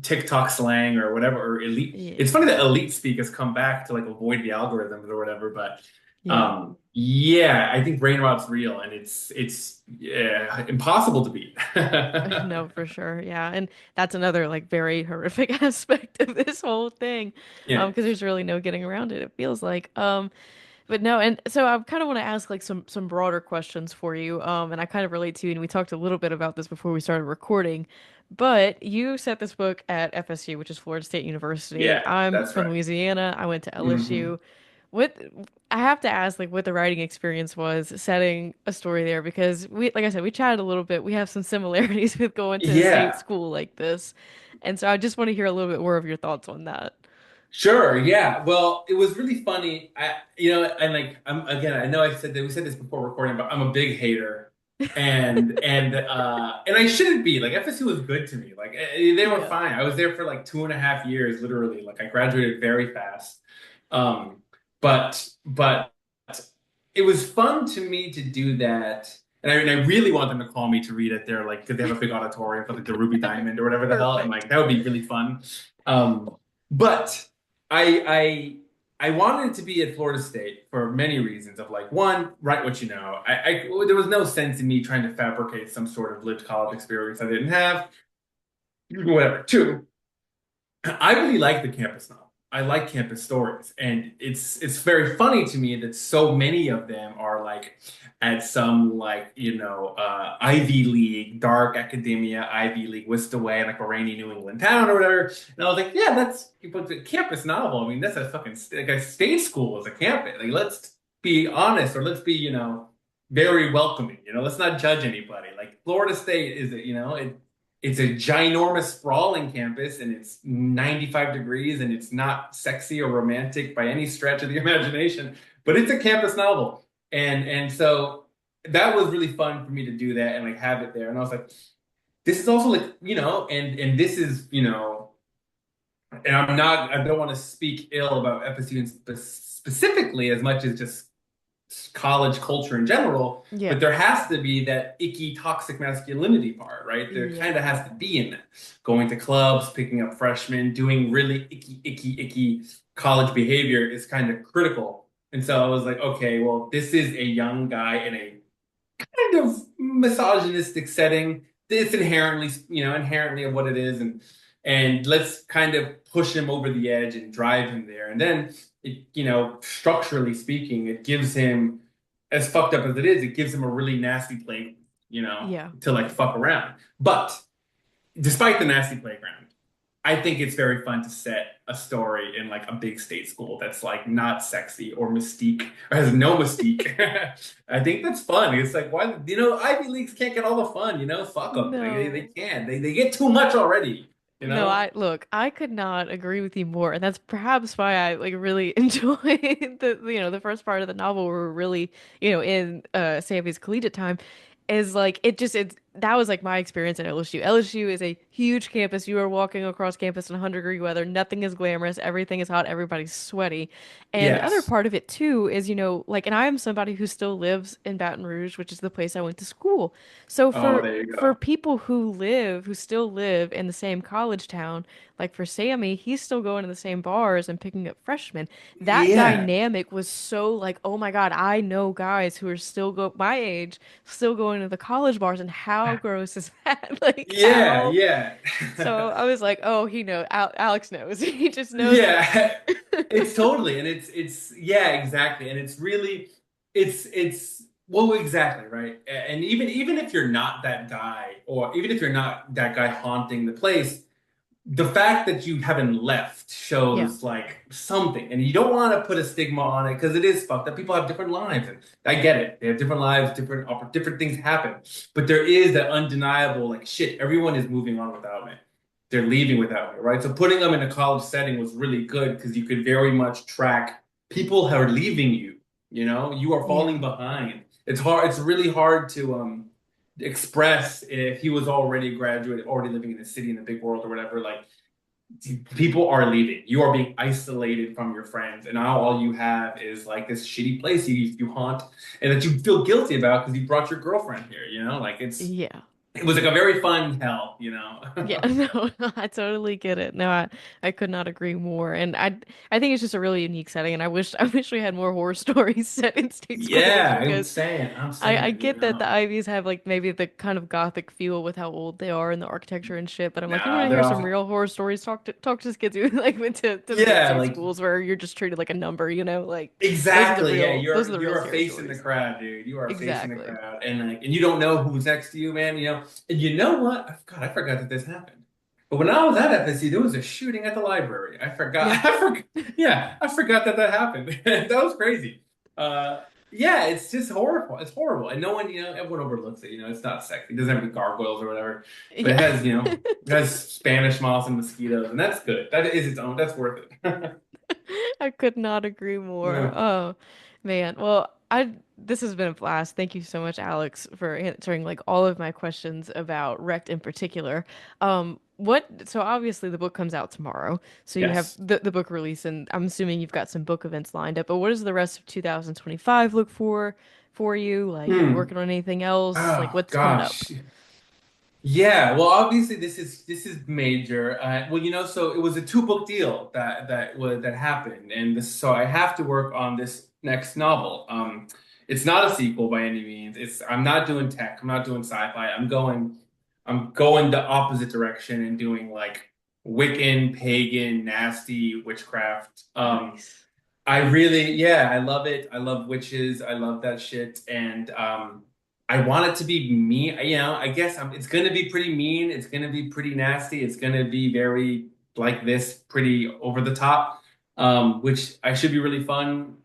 Speaker 2: TikTok slang or whatever, or elite. It's
Speaker 1: Yeah.
Speaker 2: funny that elite speak has come back to like avoid the algorithms or whatever, but
Speaker 1: Yeah.
Speaker 2: yeah, I think brain rot's real and it's yeah, impossible to beat.
Speaker 1: No, for sure. Yeah. And that's another like very horrific aspect of this whole thing.
Speaker 2: Yeah,
Speaker 1: Because there's really no getting around it, it feels like. But no, and so I kind of want to ask like some broader questions for you. And I kind of relate to you, and we talked a little bit about this before we started recording. But you set this book at FSU, which is Florida State University.
Speaker 2: yeah,
Speaker 1: I'm
Speaker 2: that's
Speaker 1: from
Speaker 2: right.
Speaker 1: Louisiana. I went to
Speaker 2: Hmm.
Speaker 1: LSU. What I have to ask, like, what the writing experience was setting a story there, because we, like I said, we chatted a little bit. We have some similarities with going to a state
Speaker 2: Yeah.
Speaker 1: school like this, and so I just want to hear a little bit more of your thoughts on that.
Speaker 2: Sure, yeah. Well, it was really funny. And like I'm again, I know I said that we said this before recording, but I'm a big hater. And I shouldn't be like FSU was good to me. Like they were
Speaker 1: Yeah.
Speaker 2: fine. I was there for like 2.5 years, literally. Like I graduated very fast. But it was fun to me to do that. And I really want them to call me to read it there, like because they have a big auditorium for like the Ruby Diamond or whatever the hell, and
Speaker 1: Perfect.
Speaker 2: like that would be really fun. But I I wanted to be at Florida State for many reasons. Of like one, write what you know. There was no sense in me trying to fabricate some sort of lived college experience I didn't have. Whatever. Two, I really like the campus novel. I like campus stories, and it's very funny to me that so many of them are like at some like Ivy League, dark academia, Ivy League, whisked away in like a rainy New England town or whatever. And I was like, yeah, that's but the campus novel. I mean, that's a fucking like a state school as a campus. Like, let's be honest, or let's be very welcoming. Let's not judge anybody. Like Florida State is it's a ginormous, sprawling campus, and it's 95 degrees, and it's not sexy or romantic by any stretch of the imagination, but it's a campus novel. And so that was really fun for me to do that and like have it there. And I was like, this is also like, and this is, and I don't want to speak ill about FSU specifically as much as just college culture in general,
Speaker 1: Yeah.
Speaker 2: but there has to be that icky toxic masculinity part, right? There kind of
Speaker 1: Yeah.
Speaker 2: has to be in that. Going to clubs, picking up freshmen, doing really icky college behavior is kind of critical. And so I was like, okay, well, this is a young guy in a kind of misogynistic setting. It's inherently of what it is, and let's kind of push him over the edge and drive him there. And then structurally speaking, it gives him, as fucked up as it gives him a really nasty playground,
Speaker 1: Yeah.
Speaker 2: to like fuck around. But despite the nasty playground, I think it's very fun to set a story in like a big state school that's like not sexy or mystique or has no mystique. I think that's fun. It's like why Ivy Leagues can't get all the fun, fuck them. They
Speaker 1: No.
Speaker 2: can't. They get too much already, you
Speaker 1: No,
Speaker 2: know?
Speaker 1: I look, I could not agree with you more, and that's perhaps why I like really enjoy the first part of the novel where we're really, in Sammy's collegiate time is like it's that was like my experience at LSU. LSU is a huge campus. You are walking across campus in 100-degree weather. Nothing is glamorous. Everything is hot. Everybody's sweaty. And the other
Speaker 2: Yes.
Speaker 1: part of it too is, like, and I am somebody who still lives in Baton Rouge, which is the place I went to school. So
Speaker 2: Oh,
Speaker 1: for
Speaker 2: there you
Speaker 1: for
Speaker 2: go.
Speaker 1: people who still live in the same college town, like for Sammy, he's still going to the same bars and picking up freshmen. That
Speaker 2: Yeah.
Speaker 1: dynamic was so like, oh my God, I know guys who are still my age, still going to the college bars, and how gross is that? Like
Speaker 2: Yeah,
Speaker 1: how?
Speaker 2: yeah.
Speaker 1: So I was like, oh, he knows. Alex knows. He just knows everything.
Speaker 2: Yeah, it's totally, and it's yeah, exactly, and it's really, it's well, exactly right. And even if you're not that guy, or even if you're not that guy haunting the place, the fact that you haven't left
Speaker 1: Yeah.
Speaker 2: shows like something, and you don't want to put a stigma on it because it is fucked up. People have different lives, and I get it. They have different lives, different things happen, but there is that undeniable like shit. Everyone is moving on without me. They're leaving without me, right? So putting them in a college setting was really good because you could very much track people who are leaving you. You are falling
Speaker 1: Yeah.
Speaker 2: behind. It's hard. It's really hard to express if he was already graduated, already living in the city in the big world or whatever. Like people are leaving. You are being isolated from your friends, and now all you have is like this shitty place you haunt, and that you feel guilty about because you brought your girlfriend here. Like
Speaker 1: Yeah.
Speaker 2: it was like a very fun hell.
Speaker 1: Yeah, no, no, I totally get it. No, I could not agree more. And I think it's just a really unique setting, and I wish we had more horror stories set in state schools
Speaker 2: Yeah, I'm
Speaker 1: because
Speaker 2: saying, I'm
Speaker 1: I
Speaker 2: saying,
Speaker 1: get that the Ivies have like maybe the kind of gothic feel with how old they are and the architecture and shit, but I'm like, you want
Speaker 2: nah,
Speaker 1: to
Speaker 2: they're
Speaker 1: hear some
Speaker 2: all,
Speaker 1: real horror stories? Talk to kids who like went to the big
Speaker 2: yeah,
Speaker 1: state
Speaker 2: like
Speaker 1: schools where you're just treated like a number, like
Speaker 2: exactly, yeah.
Speaker 1: those are the
Speaker 2: You
Speaker 1: real
Speaker 2: are
Speaker 1: scary
Speaker 2: facing the
Speaker 1: stories.
Speaker 2: crowd, dude. You are facing the
Speaker 1: Exactly.
Speaker 2: crowd, and you don't know who's next to you, man. And you know what? God, I forgot that this happened. But when I was at FSC, there was a shooting at the library. I forgot.
Speaker 1: Yeah.
Speaker 2: I forgot. Yeah, I forgot that happened. That was crazy. Yeah, it's just horrible. It's horrible, and no one, everyone overlooks it. It's not sexy. It doesn't have any gargoyles or whatever, but it
Speaker 1: Yeah.
Speaker 2: has, it has Spanish moths and mosquitoes, and that's good. That is its own. That's worth it.
Speaker 1: I could not agree more.
Speaker 2: Yeah.
Speaker 1: Oh, Man, well, I this has been a blast. Thank you so much, Alex, for answering like all of my questions about rekt in particular. What so obviously the book comes out tomorrow. So you have
Speaker 2: Yes.
Speaker 1: the book release and I'm assuming you've got some book events lined up, but what does the rest of 2025 look for you? Like, are you
Speaker 2: Hmm.
Speaker 1: working on anything else? Like
Speaker 2: Oh
Speaker 1: what's coming up?
Speaker 2: gosh. Yeah, well, obviously this is major. Well, so it was a two-book deal that happened, and so I have to work on this next novel. It's not a sequel by any means. I'm not doing tech. I'm not doing sci-fi. I'm going the opposite direction and doing like Wiccan, pagan, nasty witchcraft.
Speaker 1: Nice.
Speaker 2: I really, yeah, I love it. I love witches. I love that shit. And I want it to be mean. I guess it's going to be pretty mean. It's going to be pretty nasty. It's going to be very like this, pretty over the top, which I should be really fun.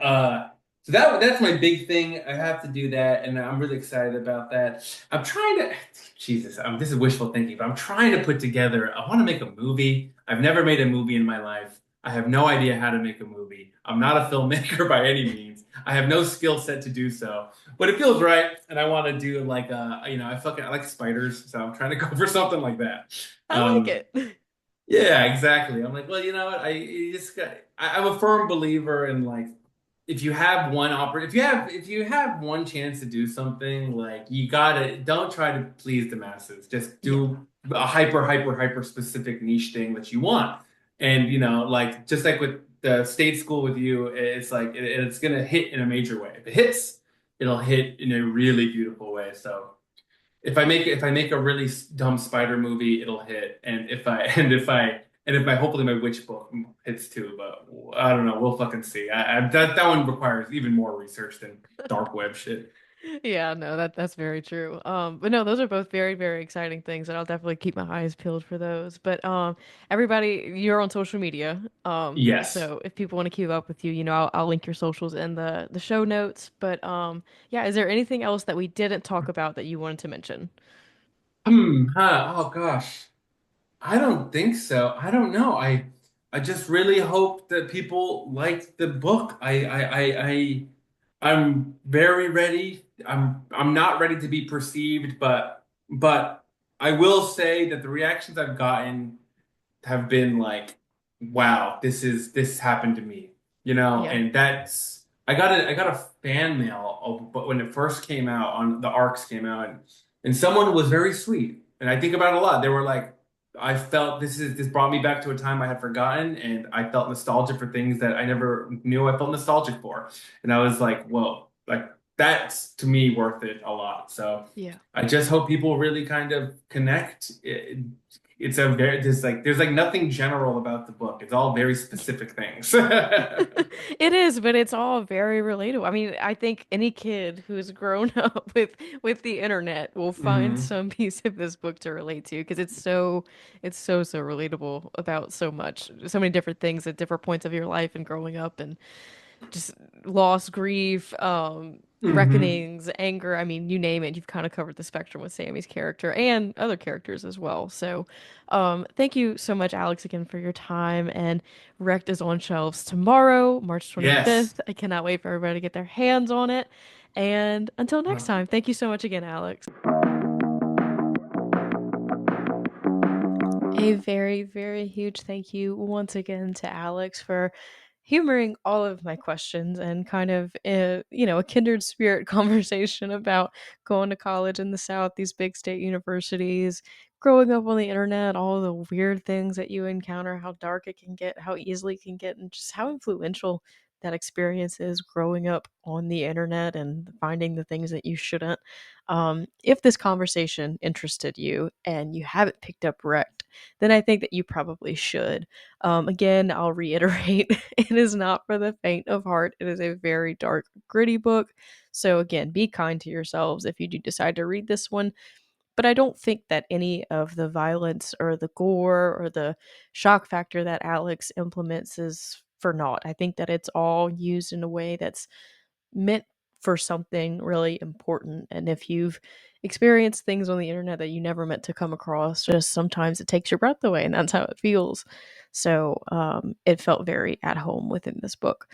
Speaker 2: Uh, so that's my big thing. I have to do that, and I'm really excited about that. I'm trying to, Jesus, this is wishful thinking, but I'm trying to put together. I want to make a movie. I've never made a movie in my life. I have no idea how to make a movie. I'm not a filmmaker by any means. I have no skill set to do so, but it feels right, and I want to do like I like spiders, so I'm trying to go for something like that.
Speaker 1: I like
Speaker 2: Um,
Speaker 1: it.
Speaker 2: yeah, exactly. I'm like, well, you know what? I'm a firm believer in like if you have one chance to do something, like you gotta don't try to please the masses. Just
Speaker 1: Yeah.
Speaker 2: do a hyper specific niche thing that you want. And like just like with the state school with you, it's like it's gonna hit in a major way. If it hits, it'll hit in a really beautiful way. So if I make a really dumb spider movie, it'll hit. And if my hopefully my witch book hits too, but I don't know. We'll fucking see. That one requires even more research than dark web shit.
Speaker 1: Yeah, no, that's very true. But no, those are both very, very exciting things, and I'll definitely keep my eyes peeled for those. But everybody, you're on social media.
Speaker 2: Yes.
Speaker 1: So if people want to keep up with you, I'll link your socials in the show notes. But yeah, is there anything else that we didn't talk about that you wanted to mention?
Speaker 2: Oh gosh. I don't think so. I don't know. I just really hope that people like the book. I'm very ready. I'm not ready to be perceived, but I will say that the reactions I've gotten have been like, wow, this happened to me,
Speaker 1: Yeah.
Speaker 2: and that's I got a fan mail but when it first came out on the arcs came out and someone was very sweet and I think about it a lot. They were like, I felt this brought me back to a time I had forgotten and I felt nostalgia for things that I never knew I felt nostalgic for. And I was like, whoa, like that's to me worth it a lot. So
Speaker 1: Yeah.
Speaker 2: I just hope people really kind of connect. It's a very there's like nothing general about the book. It's all very specific things.
Speaker 1: It is, but it's all very relatable. I mean, I think any kid who's grown up with the internet will find
Speaker 2: hmm
Speaker 1: some piece of this book to relate to because it's so relatable about so much, so many different things at different points of your life and growing up and just loss, grief,
Speaker 2: hmm
Speaker 1: reckonings, anger. I mean, you name it. You've kind of covered the spectrum with Sammy's character and other characters as well. So, thank you so much, Alex, again for your time. And rekt is on shelves tomorrow, March
Speaker 2: Yes.
Speaker 1: 25th. I cannot wait for everybody to get their hands on it. And until next
Speaker 2: Uh,
Speaker 1: time, thank you so much again, Alex. A very, very huge thank you once again to Alex for humoring all of my questions and kind of a kindred spirit conversation about going to college in the South, these big state universities, growing up on the internet, all the weird things that you encounter, how dark it can get, how easily it can get, and just how influential that experience is growing up on the internet and finding the things that you shouldn't. If this conversation interested you and you haven't picked up rekt, then I think that you probably should. Again, I'll reiterate it is not for the faint of heart. It is a very dark, gritty book. So, again, be kind to yourselves if you do decide to read this one. But I don't think that any of the violence or the gore or the shock factor that Alex implements is for naught. I think that it's all used in a way that's meant for something really important. And if you've experienced things on the internet that you never meant to come across, just sometimes it takes your breath away, and that's how it feels. So it felt very at home within this book.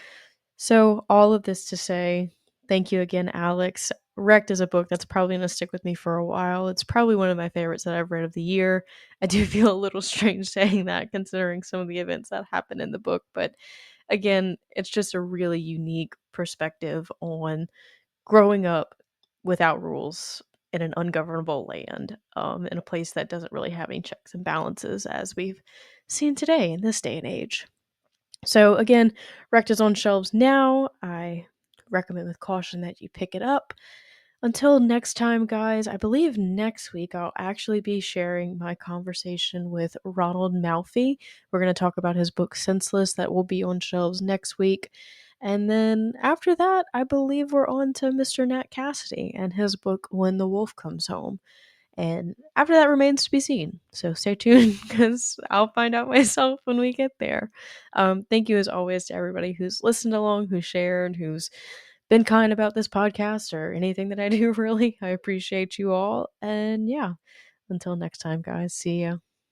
Speaker 1: So, all of this to say, thank you again, Alex. Wrecked is a book that's probably going to stick with me for a while. It's probably one of my favorites that I've read of the year. I do feel a little strange saying that considering some of the events that happen in the book, but again, it's just a really unique perspective on growing up without rules in an ungovernable land, in a place that doesn't really have any checks and balances as we've seen today in this day and age. So again, Rect is on shelves now. I recommend with caution that you pick it up. Until next time, guys, I believe next week I'll actually be sharing my conversation with Ronald Malfi. We're going to talk about his book Senseless, that will be on shelves next week. And then after that, I believe we're on to Mr. Nat Cassidy and his book When the Wolf Comes Home. And after that remains to be seen. So stay tuned because I'll find out myself when we get there. Thank you as always to everybody who's listened along, who shared, who's been kind about this podcast or anything that I do, really. I appreciate you all. And yeah, until next time, guys, see ya.